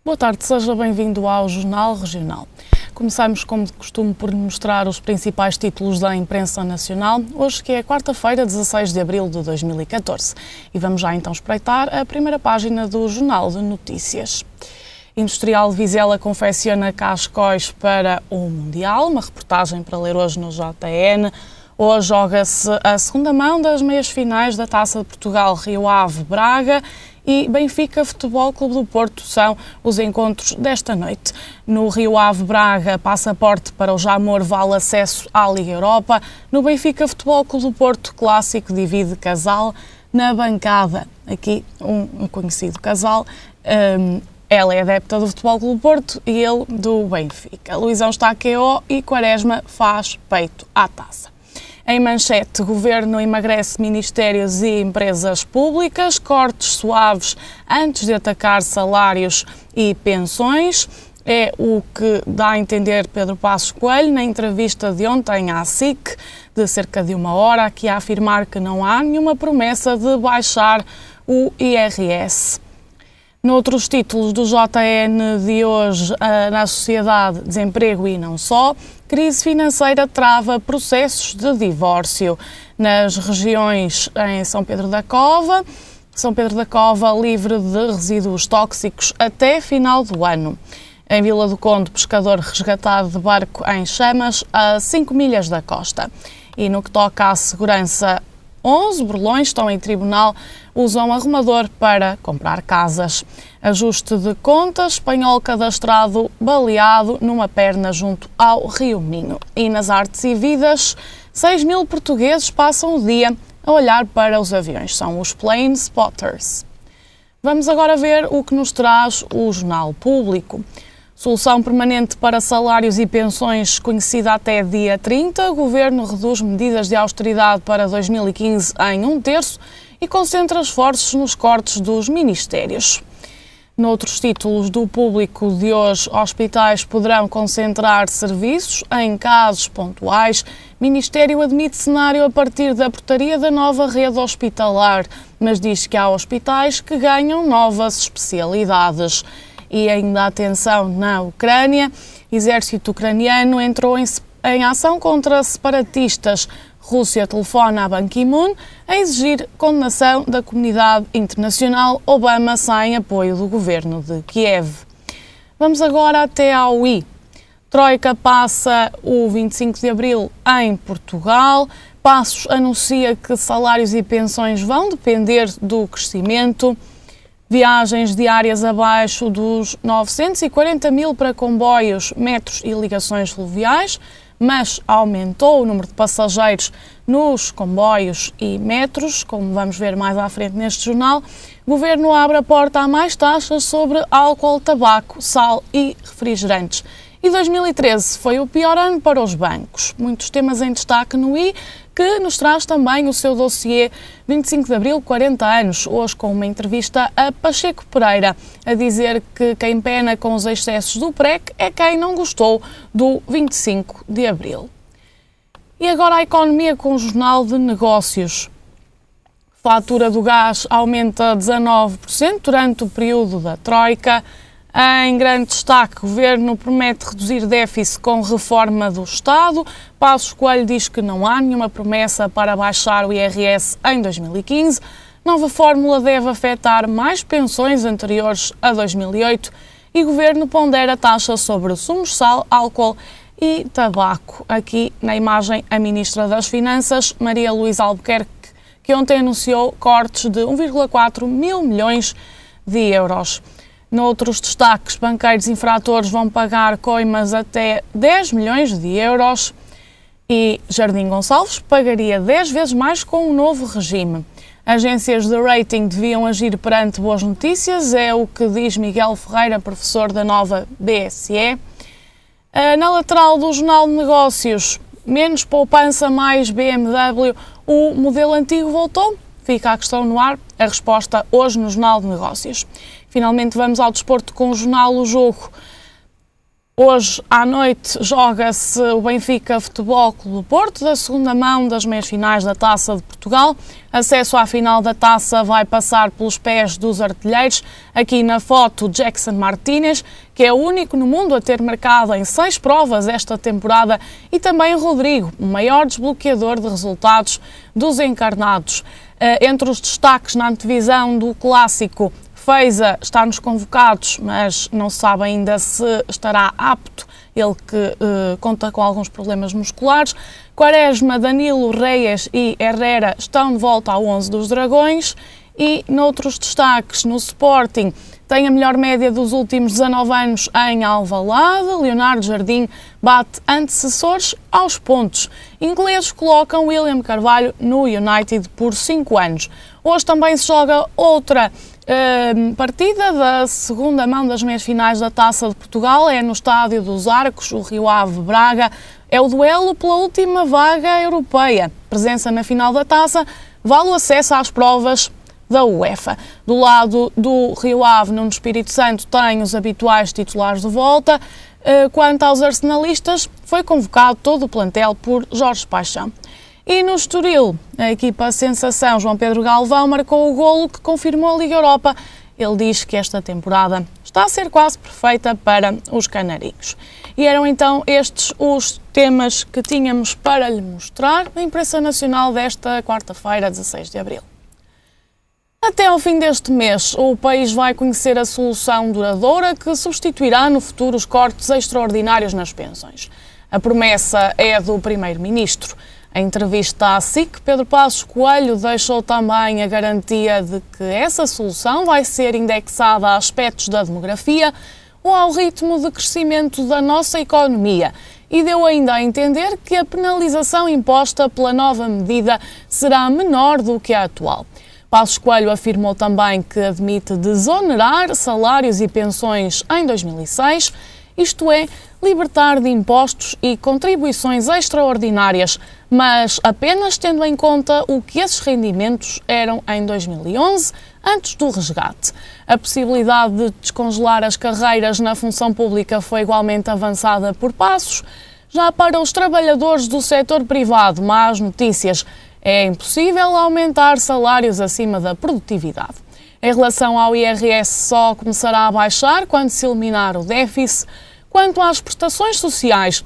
Boa tarde, seja bem-vindo ao Jornal Regional. Começamos, como de costume, por mostrar os principais títulos da imprensa nacional, hoje que é quarta-feira, 16 de abril de 2014. E vamos já então espreitar a primeira página do Jornal de Notícias. Industrial de Vizela confecciona cascóis para o Mundial, uma reportagem para ler hoje no JN. Hoje joga-se a segunda mão das meias finais da Taça de Portugal Rio Ave Braga e Benfica Futebol Clube do Porto são os encontros desta noite. No Rio Ave Braga, passaporte para o Jamor vale acesso à Liga Europa. No Benfica Futebol Clube do Porto, clássico divide casal na bancada. Aqui um conhecido casal. Ela é adepta do Futebol Clube do Porto e ele do Benfica. Luizão está KO e Quaresma faz peito à taça. Em manchete, Governo emagrece ministérios e empresas públicas, cortes suaves antes de atacar salários e pensões. É o que dá a entender Pedro Passos Coelho na entrevista de ontem à SIC, de cerca de uma hora, aqui a afirmar que não há nenhuma promessa de baixar o IRS. Noutros títulos do JN de hoje, na sociedade, desemprego e não só, crise financeira trava processos de divórcio. Nas regiões em São Pedro da Cova livre de resíduos tóxicos até final do ano. Em Vila do Conde, pescador resgatado de barco em chamas a 5 milhas da costa. E no que toca à segurança, 11 burlões estão em tribunal, usam arrumador para comprar casas. Ajuste de contas, espanhol cadastrado baleado numa perna junto ao Rio Minho. E nas artes e vidas, 6 mil portugueses passam o dia a olhar para os aviões. São os plane spotters. Vamos agora ver o que nos traz o Jornal Público. Solução permanente para salários e pensões conhecida até dia 30. O Governo reduz medidas de austeridade para 2015 em 1/3 e concentra esforços nos cortes dos ministérios. Noutros títulos do Público de hoje, hospitais poderão concentrar serviços em casos pontuais. Ministério admite cenário a partir da portaria da nova rede hospitalar, mas diz que há hospitais que ganham novas especialidades. E ainda atenção na Ucrânia, exército ucraniano entrou em ação contra separatistas. Rússia telefona a Ban Ki-moon a exigir condenação da comunidade internacional. Obama sai em apoio do governo de Kiev. Vamos agora até ao I. Troika passa o 25 de abril em Portugal. Passos anuncia que salários e pensões vão depender do crescimento. Viagens diárias abaixo dos 940 mil para comboios, metros e ligações fluviais, mas aumentou o número de passageiros nos comboios e metros, como vamos ver mais à frente neste jornal. O Governo abre a porta a mais taxas sobre álcool, tabaco, sal e refrigerantes. E 2013 foi o pior ano para os bancos. Muitos temas em destaque no I, que nos traz também o seu dossiê 25 de abril, 40 anos, hoje com uma entrevista a Pacheco Pereira, a dizer que quem pena com os excessos do PREC é quem não gostou do 25 de abril. E agora a economia com o Jornal de Negócios. Fatura do gás aumenta 19% durante o período da Troika. Em grande destaque, o Governo promete reduzir déficit com reforma do Estado. Passos Coelho diz que não há nenhuma promessa para baixar o IRS em 2015. Nova fórmula deve afetar mais pensões anteriores a 2008 e o Governo pondera taxa sobre sumos, sal, álcool e tabaco. Aqui na imagem a Ministra das Finanças, Maria Luísa Albuquerque, que ontem anunciou cortes de 1,4 mil milhões de euros. Noutros destaques, banqueiros infratores vão pagar coimas até 10 milhões de euros e Jardim Gonçalves pagaria 10 vezes mais com o novo regime. Agências de rating deviam agir perante boas notícias, é o que diz Miguel Ferreira, professor da nova BSE. Na lateral do Jornal de Negócios, menos poupança, mais BMW, o modelo antigo voltou? Fica a questão no ar, a resposta hoje no Jornal de Negócios. Finalmente vamos ao desporto com o jornal O Jogo. Hoje à noite joga-se o Benfica Futebol Clube do Porto, da segunda mão das meias-finais da Taça de Portugal. Acesso à final da Taça vai passar pelos pés dos artilheiros. Aqui na foto, Jackson Martínez, que é o único no mundo a ter marcado em 6 provas esta temporada, e também Rodrigo, o maior desbloqueador de resultados dos encarnados. Entre os destaques na antevisão do clássico, Feiza está nos convocados, mas não se sabe ainda se estará apto, ele que conta com alguns problemas musculares. Quaresma, Danilo, Reyes e Herrera estão de volta ao 11 dos Dragões. E noutros destaques, no Sporting, tem a melhor média dos últimos 19 anos em Alvalade. Leonardo Jardim bate antecessores aos pontos. Ingleses colocam William Carvalho no United por 5 anos. Hoje também se joga outra partida da segunda mão das meias-finais da Taça de Portugal. É no Estádio dos Arcos, o Rio Ave Braga. É o duelo pela última vaga europeia. Presença na final da Taça vale o acesso às provas da UEFA. Do lado do Rio Ave, no Espírito Santo, tem os habituais titulares de volta. Quanto aos arsenalistas, foi convocado todo o plantel por Jorge Paixão. E no Estoril, a equipa sensação João Pedro Galvão marcou o golo que confirmou a Liga Europa. Ele diz que esta temporada está a ser quase perfeita para os canarinhos. E eram então estes os temas que tínhamos para lhe mostrar na imprensa nacional desta quarta-feira, 16 de abril. Até ao fim deste mês, o país vai conhecer a solução duradoura que substituirá no futuro os cortes extraordinários nas pensões. A promessa é do Primeiro-Ministro. Em entrevista à SIC, Pedro Passos Coelho deixou também a garantia de que essa solução vai ser indexada a aspectos da demografia ou ao ritmo de crescimento da nossa economia, e deu ainda a entender que a penalização imposta pela nova medida será menor do que a atual. Passos Coelho afirmou também que admite desonerar salários e pensões em 2006, isto é, libertar de impostos e contribuições extraordinárias, mas apenas tendo em conta o que esses rendimentos eram em 2011, antes do resgate. A possibilidade de descongelar as carreiras na função pública foi igualmente avançada por Passos. Já para os trabalhadores do setor privado, más notícias. É impossível aumentar salários acima da produtividade. Em relação ao IRS, só começará a baixar quando se eliminar o déficit. Quanto às prestações sociais,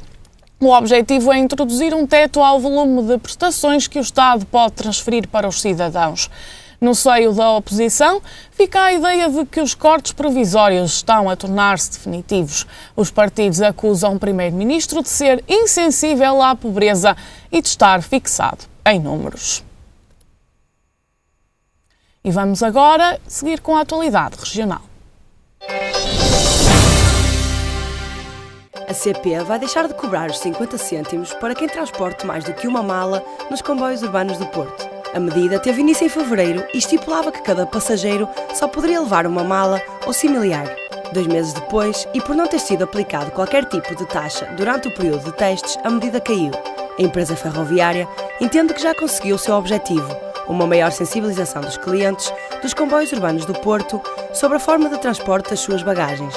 o objetivo é introduzir um teto ao volume de prestações que o Estado pode transferir para os cidadãos. No seio da oposição, fica a ideia de que os cortes provisórios estão a tornar-se definitivos. Os partidos acusam o Primeiro-Ministro de ser insensível à pobreza e de estar fixado em números. E vamos agora seguir com a atualidade regional. A CP vai deixar de cobrar os 50 cêntimos para quem transporte mais do que uma mala nos comboios urbanos do Porto. A medida teve início em fevereiro e estipulava que cada passageiro só poderia levar uma mala ou similar. 2 meses depois, e por não ter sido aplicado qualquer tipo de taxa durante o período de testes, a medida caiu. A empresa ferroviária entende que já conseguiu o seu objetivo, uma maior sensibilização dos clientes dos comboios urbanos do Porto sobre a forma de transporte das suas bagagens.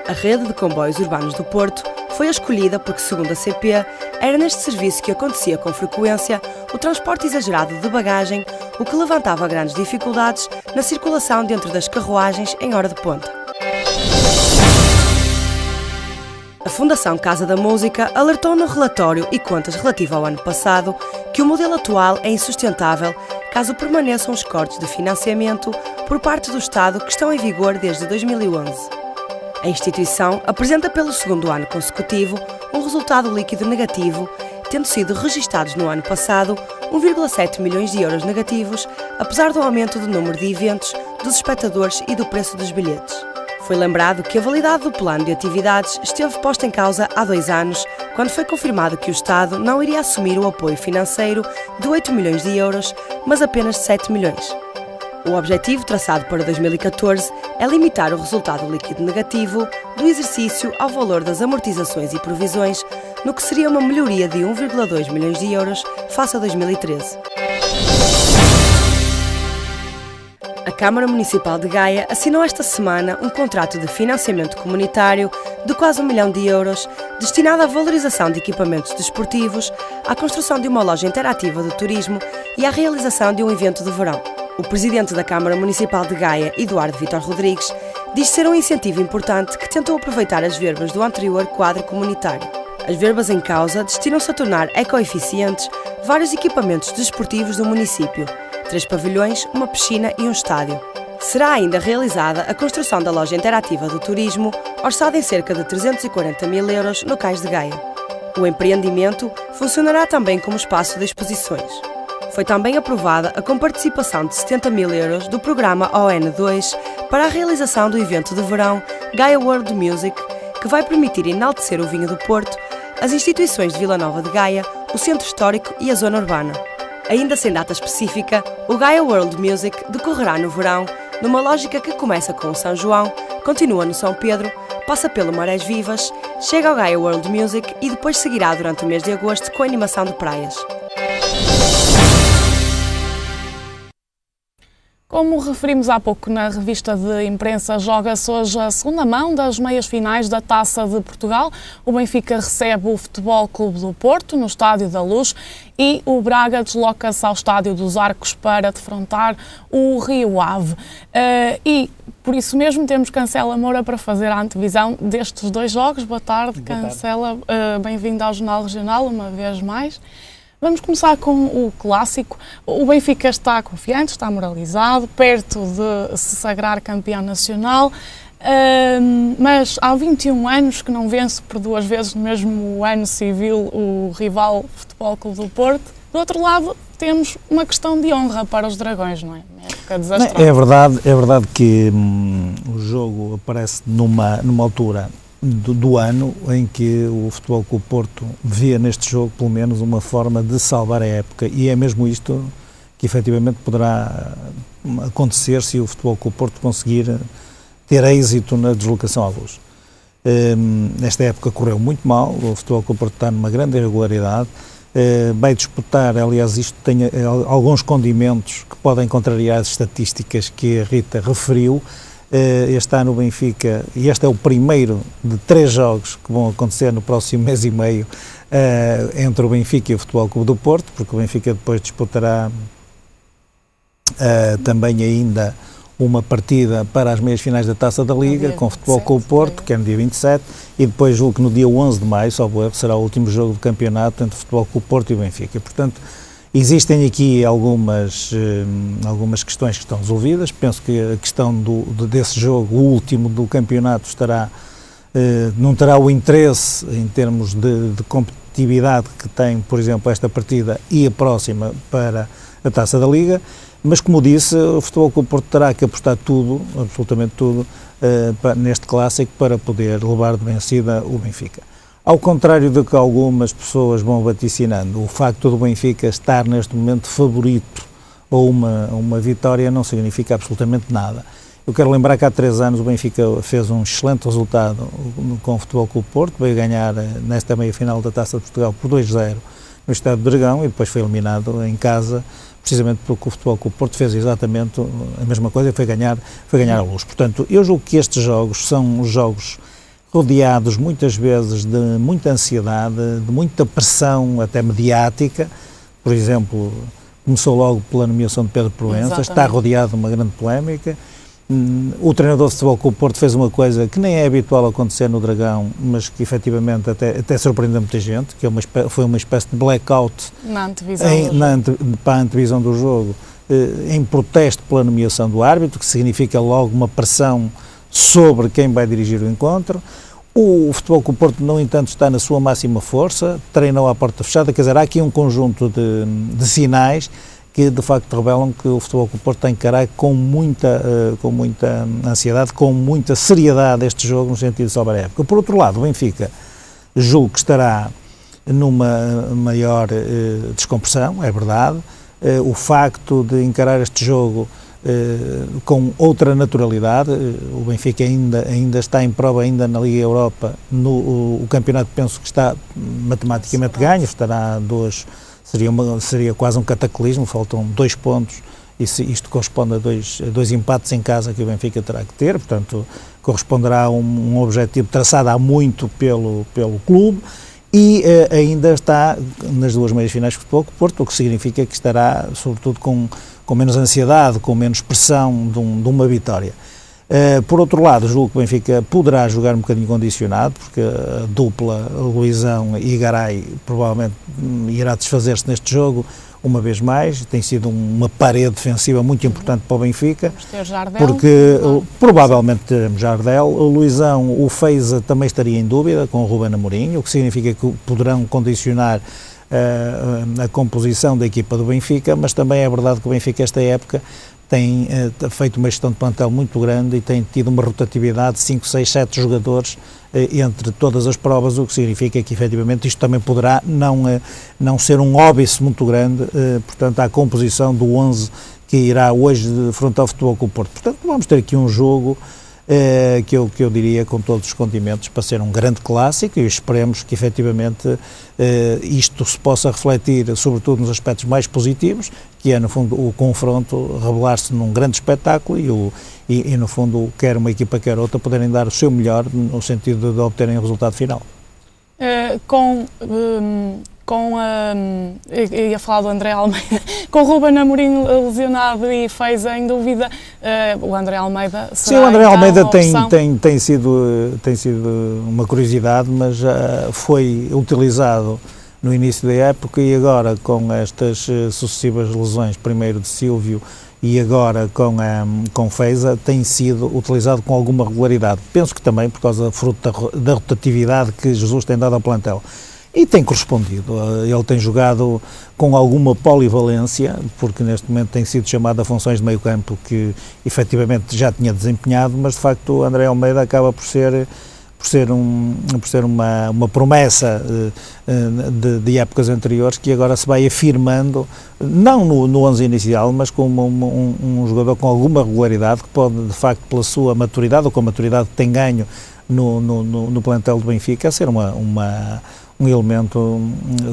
A rede de comboios urbanos do Porto foi a escolhida porque, segundo a CP, era neste serviço que acontecia com frequência o transporte exagerado de bagagem, o que levantava grandes dificuldades na circulação dentro das carruagens em hora de ponta. A Fundação Casa da Música alertou no relatório e contas relativo ao ano passado que o modelo atual é insustentável caso permaneçam os cortes de financiamento por parte do Estado que estão em vigor desde 2011. A instituição apresenta pelo 2º ano consecutivo um resultado líquido negativo, tendo sido registados no ano passado 1,7 milhões de euros negativos, apesar do aumento do número de eventos, dos espectadores e do preço dos bilhetes. Foi lembrado que a validade do plano de atividades esteve posta em causa há 2 anos, quando foi confirmado que o Estado não iria assumir o apoio financeiro de 8 milhões de euros, mas apenas de 7 milhões. O objetivo traçado para 2014 é limitar o resultado líquido negativo do exercício ao valor das amortizações e provisões, no que seria uma melhoria de 1,2 milhões de euros face a 2013. A Câmara Municipal de Gaia assinou esta semana um contrato de financiamento comunitário de quase €1 milhão destinado à valorização de equipamentos desportivos, à construção de uma loja interativa de turismo e à realização de um evento de verão. O presidente da Câmara Municipal de Gaia, Eduardo Vítor Rodrigues, diz ser um incentivo importante que tentou aproveitar as verbas do anterior quadro comunitário. As verbas em causa destinam-se a tornar ecoeficientes vários equipamentos desportivos do município, 3 pavilhões, uma piscina e um estádio. Será ainda realizada a construção da loja interativa do turismo, orçada em cerca de €340 mil no Cais de Gaia. O empreendimento funcionará também como espaço de exposições. Foi também aprovada a comparticipação de €70 mil do programa ON2 para a realização do evento de verão Gaia World Music, que vai permitir enaltecer o vinho do Porto, as instituições de Vila Nova de Gaia, o centro histórico e a zona urbana. Ainda sem data específica, o Gaia World Music decorrerá no verão, numa lógica que começa com o São João, continua no São Pedro, passa pelo Marés Vivas, chega ao Gaia World Music e depois seguirá durante o mês de agosto com a animação de praias. Como referimos há pouco na revista de imprensa, joga-se hoje a segunda mão das meias finais da Taça de Portugal. O Benfica recebe o Futebol Clube do Porto no Estádio da Luz e o Braga desloca-se ao Estádio dos Arcos para defrontar o Rio Ave. E por isso mesmo temos Cancela Moura para fazer a antevisão destes dois jogos. Boa tarde, Cancela. Bem-vindo ao Jornal Regional, uma vez mais. Vamos começar com o clássico. O Benfica está confiante, está moralizado, perto de se sagrar campeão nacional, mas há 21 anos que não vence por 2 vezes no mesmo ano civil o rival Futebol Clube do Porto. Do outro lado, temos uma questão de honra para os Dragões, não é? Uma época desastrosa. É verdade que o jogo aparece numa altura do ano em que o Futebol Clube do Porto via neste jogo pelo menos uma forma de salvar a época, e é mesmo isto que efetivamente poderá acontecer se o Futebol Clube do Porto conseguir ter êxito na deslocação à Luz. Esta época correu muito mal, o Futebol Clube do Porto está numa grande irregularidade, vai disputar, aliás isto tem alguns condimentos que podem contrariar as estatísticas que a Rita referiu. Este ano o Benfica, e este é o primeiro de 3 jogos que vão acontecer no próximo mês e meio entre o Benfica e o Futebol Clube do Porto, porque o Benfica depois disputará também ainda uma partida para as meias finais da Taça da Liga com o Futebol Clube do Porto, que é no dia 27, e depois julgo que no dia 11 de maio, salvo erro, será o último jogo do campeonato entre o Futebol Clube do Porto e o Benfica. Portanto, existem aqui algumas questões que estão resolvidas. Penso que a questão desse jogo, o último do campeonato, não terá o interesse em termos de competitividade que tem, por exemplo, esta partida e a próxima para a Taça da Liga, mas como disse, o Futebol Clube do Porto terá que apostar tudo, absolutamente tudo, neste clássico para poder levar de vencida o Benfica. Ao contrário do que algumas pessoas vão vaticinando, o facto do Benfica estar neste momento favorito ou uma vitória não significa absolutamente nada. Eu quero lembrar que há 3 anos o Benfica fez um excelente resultado com o Futebol Clube do Porto, veio ganhar nesta meia-final da Taça de Portugal por 2-0 no Estádio do Dragão e depois foi eliminado em casa, precisamente porque o Futebol Clube do Porto fez exatamente a mesma coisa e foi ganhar a Luz. Portanto, eu julgo que estes jogos são jogos rodeados muitas vezes de muita ansiedade, de muita pressão até mediática. Por exemplo, começou logo pela nomeação de Pedro Proença, está rodeado de uma grande polémica. O treinador de Futebol Clube do Porto fez uma coisa que nem é habitual acontecer no Dragão, mas que efetivamente até surpreendeu muita gente, que foi uma espécie de blackout para a antevisão do jogo, em protesto pela nomeação do árbitro, que significa logo uma pressão sobre quem vai dirigir o encontro. O Futebol Clube do Porto, no entanto, está na sua máxima força, treinou à porta fechada, quer dizer, há aqui um conjunto de sinais que de facto revelam que o Futebol Clube do Porto tem que encarar com muita ansiedade, com muita seriedade este jogo, no sentido de salvar a época. Por outro lado, o Benfica julgo que estará numa maior descompressão, é verdade. O facto de encarar este jogo com outra naturalidade, o Benfica ainda está em prova ainda na Liga Europa, o campeonato penso que está matematicamente ganho, estará seria quase um cataclismo, faltam 2 pontos isto corresponde a dois empates em casa que o Benfica terá que ter, portanto, corresponderá a um objetivo traçado há muito pelo clube, e ainda está nas duas meias finais de Futebol Clube do Porto, o que significa que estará, sobretudo, com menos ansiedade, com menos pressão de uma vitória. Por outro lado, julgo que o Benfica poderá jogar um bocadinho condicionado, porque a dupla Luizão e Garay provavelmente irá desfazer-se neste jogo uma vez mais. Tem sido uma parede defensiva muito importante para o Benfica, porque provavelmente teremos Jardel. O Luizão, o Feiza também estaria em dúvida com o Ruben Amorim, o que significa que poderão condicionar a composição da equipa do Benfica, mas também é verdade que o Benfica esta época tem feito uma gestão de plantel muito grande e tem tido uma rotatividade de 5, 6, 7 jogadores entre todas as provas, o que significa que efetivamente isto também poderá não ser um óbice muito grande, portanto, à composição do 11 que irá hoje defrontar o Futebol Clube do Porto. Portanto, vamos ter aqui um jogo que eu diria com todos os condimentos para ser um grande clássico, e esperemos que efetivamente isto se possa refletir sobretudo nos aspectos mais positivos, que é no fundo o confronto revelar-se num grande espetáculo e no fundo quer uma equipa quer outra poderem dar o seu melhor no sentido de obterem o resultado final. Eu ia falar do André Almeida, com o Ruben Amorim lesionado e Feiza em dúvida, o André Almeida será. Sim, o André Almeida tem sido uma curiosidade, mas foi utilizado no início da época, e agora com estas sucessivas lesões, primeiro de Silvio e agora com Feiza, tem sido utilizado com alguma regularidade. Penso que também por causa da rotatividade que Jesus tem dado ao plantel. E tem correspondido, ele tem jogado com alguma polivalência, porque neste momento tem sido chamado a funções de meio campo que efetivamente já tinha desempenhado, mas de facto o André Almeida acaba por ser uma promessa de épocas anteriores, que agora se vai afirmando, não no 11 inicial, mas como um jogador com alguma regularidade, que pode de facto pela sua maturidade, ou com a maturidade que tem ganho no plantel do Benfica, ser um elemento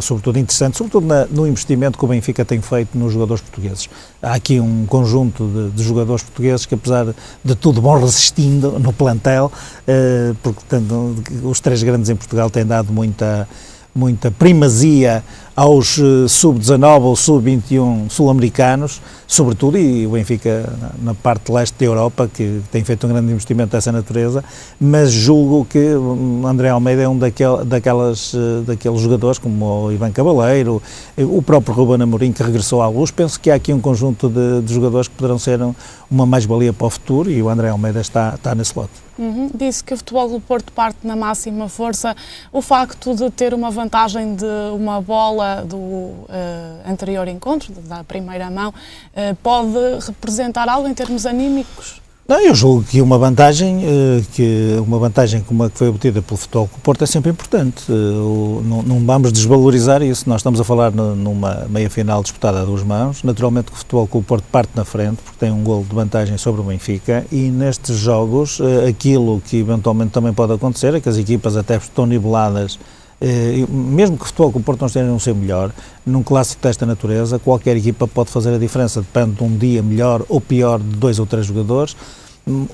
sobretudo interessante, sobretudo no investimento que o Benfica tem feito nos jogadores portugueses. Há aqui um conjunto de jogadores portugueses que, apesar de tudo, vão resistindo no plantel, porque os três grandes em Portugal têm dado muita primazia aos sub-19 ou sub-21 sul-americanos, sobretudo, e o Benfica na parte leste da Europa, que tem feito um grande investimento dessa natureza, mas julgo que André Almeida é um daqueles jogadores, como o Ivan Cabaleiro, o próprio Ruben Amorim, que regressou à luz. Penso que há aqui um conjunto de jogadores que poderão ser uma mais-valia para o futuro, e o André Almeida está nesse lote. Disse que o Futebol Clube do Porto parte na máxima força. O facto de ter uma vantagem de uma bola do anterior encontro, da primeira mão, pode representar algo em termos anímicos? Não, eu julgo que uma vantagem como a que foi obtida pelo Futebol Clube do Porto é sempre importante. Não vamos desvalorizar isso. Nós estamos a falar numa meia-final disputada a duas mãos. Naturalmente que o Futebol Clube do Porto parte na frente, porque tem um golo de vantagem sobre o Benfica, e nestes jogos aquilo que eventualmente também pode acontecer é que as equipas até estão niveladas. Mesmo que o Futebol Clube do Porto não esteja no seu melhor, num clássico desta natureza, qualquer equipa pode fazer a diferença, depende de um dia melhor ou pior de 2 ou 3 jogadores,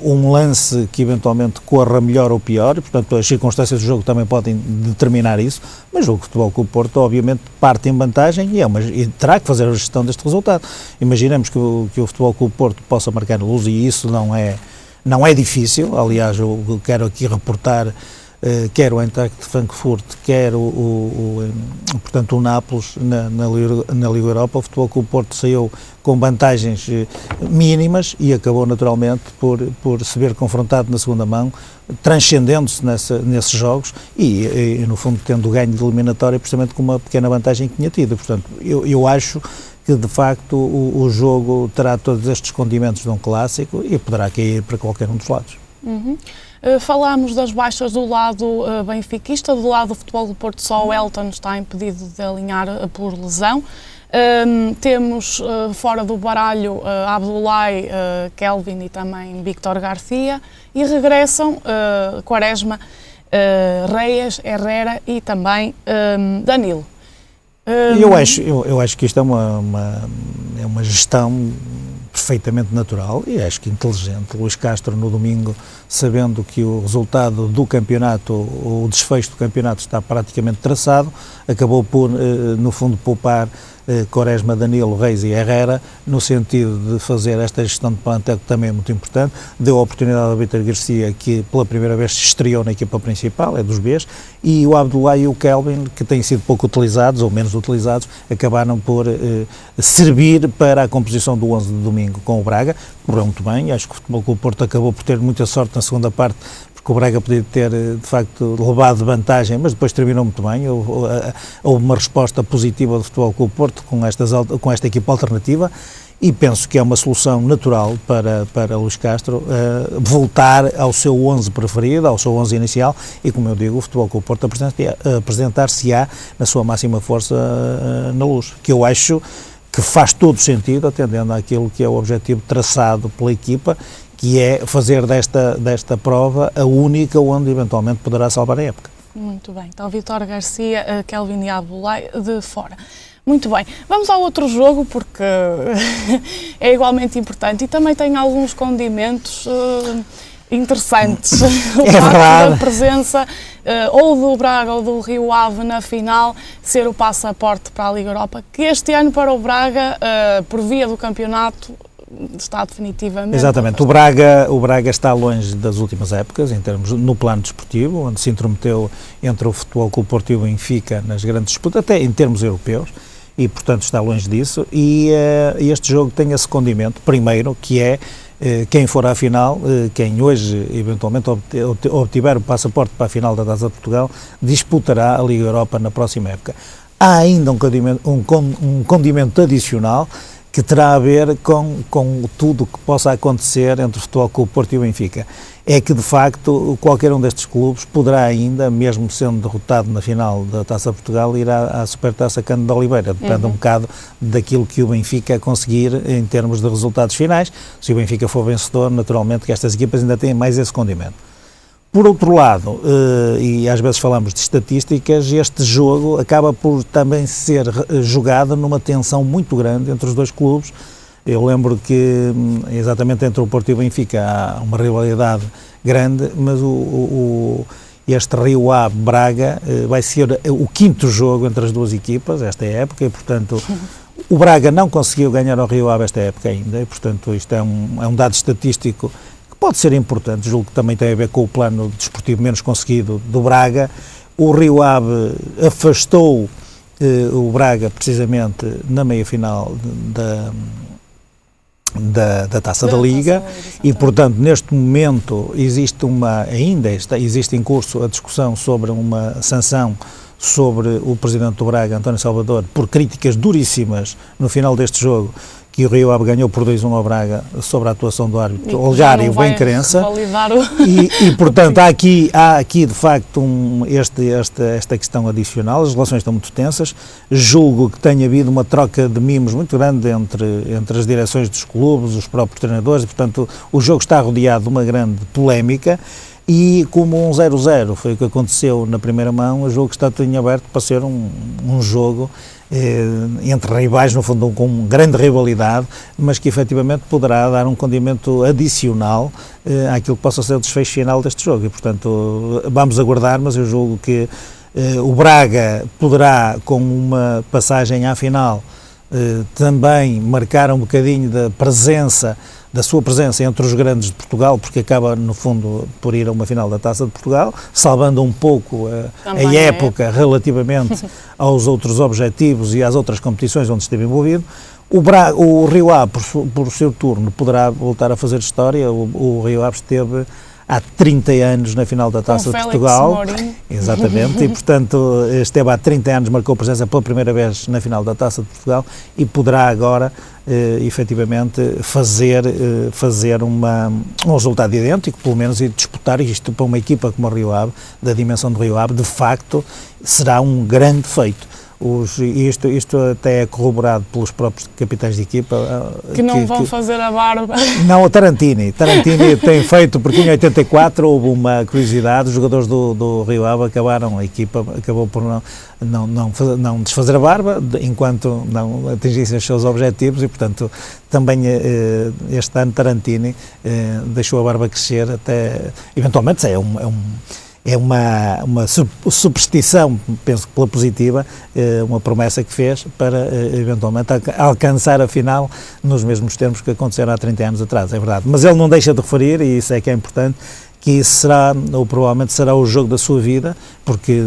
um lance que eventualmente corra melhor ou pior, e portanto as circunstâncias do jogo também podem determinar isso, mas o Futebol Clube do Porto obviamente parte em vantagem e terá que fazer a gestão deste resultado. Imaginemos que o Futebol Clube do Porto possa marcar luz, e isso não é difícil. Aliás, eu quero aqui reportar quer o Eintracht de Frankfurt, quer portanto, o Nápoles na Liga Europa. O Futebol Clube do Porto saiu com vantagens mínimas e acabou naturalmente por se ver confrontado na segunda mão, transcendendo-se nesses jogos e no fundo tendo ganho de eliminatória precisamente com uma pequena vantagem que tinha tido. Portanto, eu acho que de facto o jogo terá todos estes condimentos de um clássico e poderá cair para qualquer um dos lados. Falámos das baixas do lado benfiquista, do lado do Futebol Clube do Porto só o Elton está impedido de alinhar por lesão. Temos fora do baralho Abdoulaye, Kelvin e também Víctor Garcia, e regressam Quaresma, Reyes, Herrera e também Danilo. Eu acho que isto é uma gestão perfeitamente natural e acho que inteligente. Luís Castro, no domingo, sabendo que o resultado do campeonato, o desfecho do campeonato está praticamente traçado, acabou por, no fundo, poupar Quaresma, Danilo, Reis e Herrera, no sentido de fazer esta gestão de plantel, que também é muito importante. Deu a oportunidade ao Vítor Garcia, que pela primeira vez se estreou na equipa principal, é dos Bs, e o Abdullah e o Kelvin, que têm sido pouco utilizados, ou menos utilizados, acabaram por servir para a composição do 11 de domingo com o Braga. Correu muito bem, acho que o Futebol Clube do Porto acabou por ter muita sorte na segunda parte, que o Braga podia ter, de facto, levado vantagem, mas depois terminou muito bem. Houve uma resposta positiva do Futebol Clube do Porto com esta equipa alternativa e penso que é uma solução natural para Luís Castro voltar ao seu 11 preferido, ao seu 11 inicial e, como eu digo, o Futebol Clube do Porto apresentar-se-á na sua máxima força na Luz, que eu acho que faz todo sentido, atendendo àquilo que é o objetivo traçado pela equipa, que é fazer desta prova a única onde eventualmente poderá salvar a época. Muito bem. Então, Vítor Garcia, Kelvin e Abdullah de fora. Muito bem. Vamos ao outro jogo, porque é igualmente importante e também tem alguns condimentos interessantes. O facto da presença ou do Braga ou do Rio Ave na final ser o passaporte para a Liga Europa, que este ano para o Braga, por via do campeonato, está definitivamente... Exatamente, o Braga está longe das últimas épocas, em termos, no plano desportivo, onde se intrometeu entre o Futebol Clube do Porto e o Benfica nas grandes disputas, até em termos europeus, e portanto está longe disso, e este jogo tem esse condimento, primeiro, que é quem for à final, quem hoje eventualmente obtiver o passaporte para a final da Taça de Portugal, disputará a Liga Europa na próxima época. Há ainda um condimento adicional, que terá a ver com tudo o que possa acontecer entre o Futebol Clube do Porto e o Benfica. É que, de facto, qualquer um destes clubes poderá ainda, mesmo sendo derrotado na final da Taça de Portugal, ir à Supertaça Cândido de Oliveira. Depende um bocado daquilo que o Benfica conseguir em termos de resultados finais. Se o Benfica for vencedor, naturalmente que estas equipas ainda têm mais esse condimento. Por outro lado, e às vezes falamos de estatísticas, este jogo acaba por também ser jogado numa tensão muito grande entre os dois clubes. Eu lembro que, exatamente entre o Porto e o Benfica, há uma rivalidade grande, mas este Rio Ave Braga vai ser o quinto jogo entre as duas equipas, esta época, e portanto o Braga não conseguiu ganhar ao Rio Ave esta época ainda, e portanto isto é um dado estatístico pode ser importante, julgo que também tem a ver com o plano desportivo menos conseguido do Braga. O Rio Ave afastou o Braga precisamente na meia-final da Taça da Liga e, portanto, neste momento existe em curso a discussão sobre uma sanção sobre o Presidente do Braga, António Salvador, por críticas duríssimas no final deste jogo, que o Rio Ave ganhou por 2-1 ao Braga sobre a atuação do árbitro Olegário Bem-Crença e portanto há aqui de facto esta questão adicional. As relações estão muito tensas, julgo que tenha havido uma troca de mimos muito grande entre as direções dos clubes, os próprios treinadores, e portanto o jogo está rodeado de uma grande polémica. E como um 0-0 foi o que aconteceu na primeira mão, o jogo está tudo em aberto para ser um jogo entre rivais, no fundo com grande rivalidade, mas que efetivamente poderá dar um condimento adicional àquilo que possa ser o desfecho final deste jogo. E portanto vamos aguardar, mas eu julgo que o Braga poderá, com uma passagem à final, também marcar um bocadinho da sua presença entre os grandes de Portugal, porque acaba, no fundo, por ir a uma final da Taça de Portugal, salvando um pouco a época relativamente aos outros objetivos e às outras competições onde esteve envolvido. O Rio Ave, por seu turno, poderá voltar a fazer história. O Rio Ave esteve há 30 anos na final da Taça de Portugal. Exatamente, e portanto esteve há 30 anos, marcou presença pela primeira vez na final da Taça de Portugal e poderá agora efetivamente fazer um resultado idêntico, pelo menos, e disputar isto para uma equipa como o Rio Ave, da dimensão do Rio Ave, de facto será um grande feito. Isto até é corroborado pelos próprios capitães de equipa. Que não vão fazer a barba. Não, o Tarantini tem feito, porque em 84 houve uma curiosidade, os jogadores do Rio Ave a equipa acabou por não desfazer a barba, enquanto não atingissem os seus objetivos, e portanto também este ano Tarantini deixou a barba crescer até, eventualmente é uma superstição, penso que pela positiva, uma promessa que fez para eventualmente alcançar a final nos mesmos termos que aconteceram há 30 anos atrás, é verdade. Mas ele não deixa de referir, e isso é que é importante, que isso será, ou provavelmente será o jogo da sua vida, porque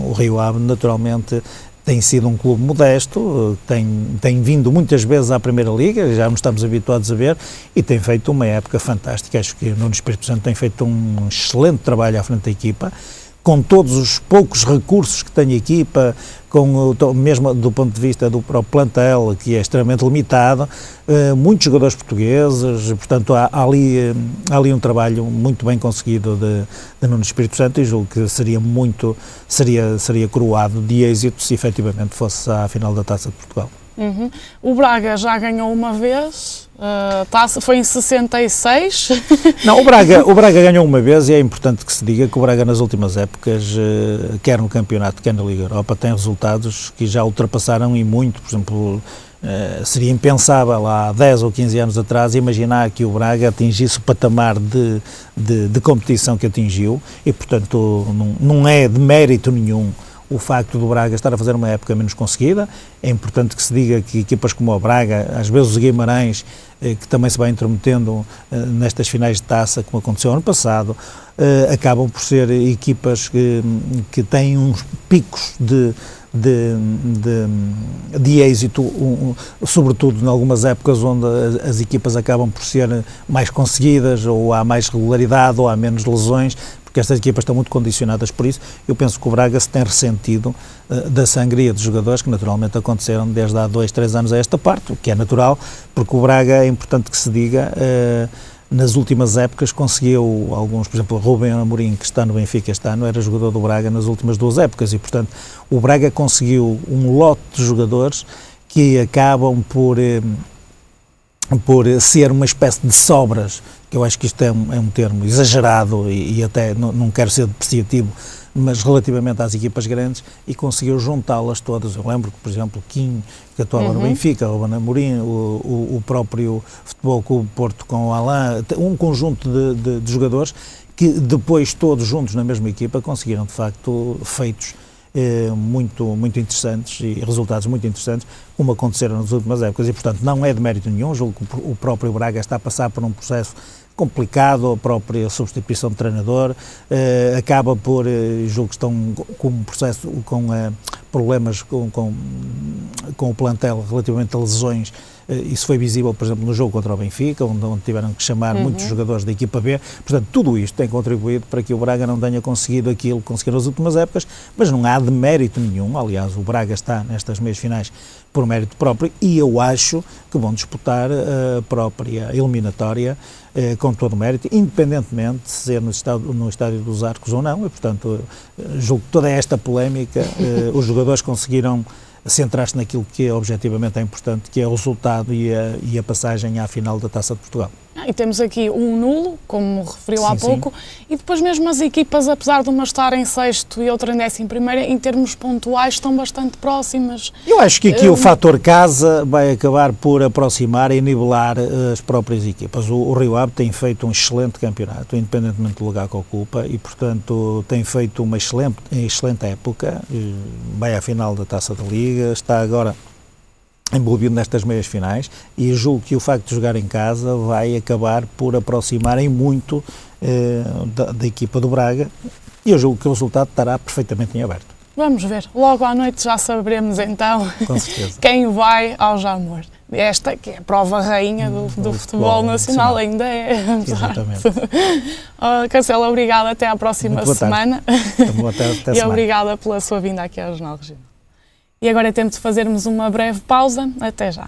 o Rio Ave naturalmente tem sido um clube modesto, tem vindo muitas vezes à Primeira Liga, já nos estamos habituados a ver, e tem feito uma época fantástica. Acho que o Nuno Espírito Santo tem feito um excelente trabalho à frente da equipa, com todos os poucos recursos que tem a equipa, mesmo do ponto de vista do próprio plantel, que é extremamente limitado, muitos jogadores portugueses, portanto há ali um trabalho muito bem conseguido de Nuno Espírito Santo, e julgo que seria coroado de êxito se efetivamente fosse à final da Taça de Portugal. Uhum. O Braga já ganhou uma vez, foi em 66. Não, o Braga ganhou uma vez, e é importante que se diga que o Braga nas últimas épocas, quer no campeonato, quer na Liga Europa, tem resultados que já ultrapassaram e muito. Por exemplo, seria impensável há 10 ou 15 anos atrás imaginar que o Braga atingisse o patamar de competição que atingiu, e portanto não é de mérito nenhum o facto do Braga estar a fazer uma época menos conseguida. É importante que se diga que equipas como o Braga, às vezes o Guimarães, que também se vai intrometendo nestas finais de taça, como aconteceu ano passado, acabam por ser equipas que têm uns picos de êxito, sobretudo em algumas épocas onde as equipas acabam por ser mais conseguidas, ou há mais regularidade, ou há menos lesões, porque estas equipas estão muito condicionadas por isso. Eu penso que o Braga se tem ressentido da sangria dos jogadores, que naturalmente aconteceram desde há 2, 3 anos a esta parte, o que é natural, porque o Braga, é importante que se diga, nas últimas épocas conseguiu alguns, por exemplo, Rubem Amorim, que está no Benfica este ano, era jogador do Braga nas últimas 2 épocas, e portanto o Braga conseguiu um lote de jogadores que acabam por ser uma espécie de sobras, que eu acho que isto é um termo exagerado e até não quero ser depreciativo, mas relativamente às equipas grandes, e conseguiu juntá-las todas. Eu lembro que, por exemplo, Quim, que atuava no Benfica, o Amorim, o próprio Futebol Clube Porto com o Alain, um conjunto de jogadores que depois todos juntos na mesma equipa conseguiram de facto feitos muito interessantes e resultados muito interessantes, como aconteceram nas últimas épocas, e portanto não é de mérito nenhum. Julgo que o próprio Braga está a passar por um processo complicado, a própria substituição de treinador, acaba por, julgo que estão com um processo, com problemas com o plantel relativamente a lesões. Isso foi visível, por exemplo, no jogo contra o Benfica, onde tiveram que chamar muitos jogadores da equipa B. Portanto, tudo isto tem contribuído para que o Braga não tenha conseguido aquilo que conseguiu nas últimas épocas, mas não há de mérito nenhum. Aliás, o Braga está nestas meias finais por mérito próprio, e eu acho que vão disputar a própria eliminatória com todo o mérito, independentemente de ser no Estádio dos Arcos ou não, e portanto julgo que toda esta polémica, os jogadores conseguiram centrar-se naquilo que objetivamente é importante, que é o resultado e a passagem à final da Taça de Portugal. E temos aqui um nulo, como referiu há pouco, e depois mesmo as equipas, apesar de uma estar em 6º e outra em 11º, em termos pontuais estão bastante próximas. Eu acho que aqui o fator casa vai acabar por aproximar e nivelar as próprias equipas. O Rio Ave tem feito um excelente campeonato, independentemente do lugar que ocupa, e portanto tem feito uma excelente época, vai à final da Taça da Liga, está agora envolvido nestas meias finais, e julgo que o facto de jogar em casa vai acabar por aproximar em muito da equipa do Braga, e eu julgo que o resultado estará perfeitamente em aberto. Vamos ver, logo à noite já saberemos então quem vai ao Jamor. Esta que é a prova rainha do futebol nacional, ainda é. Exatamente. Cancelo, obrigada, até à próxima semana. Até e obrigada pela sua vinda aqui ao Jornal Regional. E agora é tempo de fazermos uma breve pausa. Até já.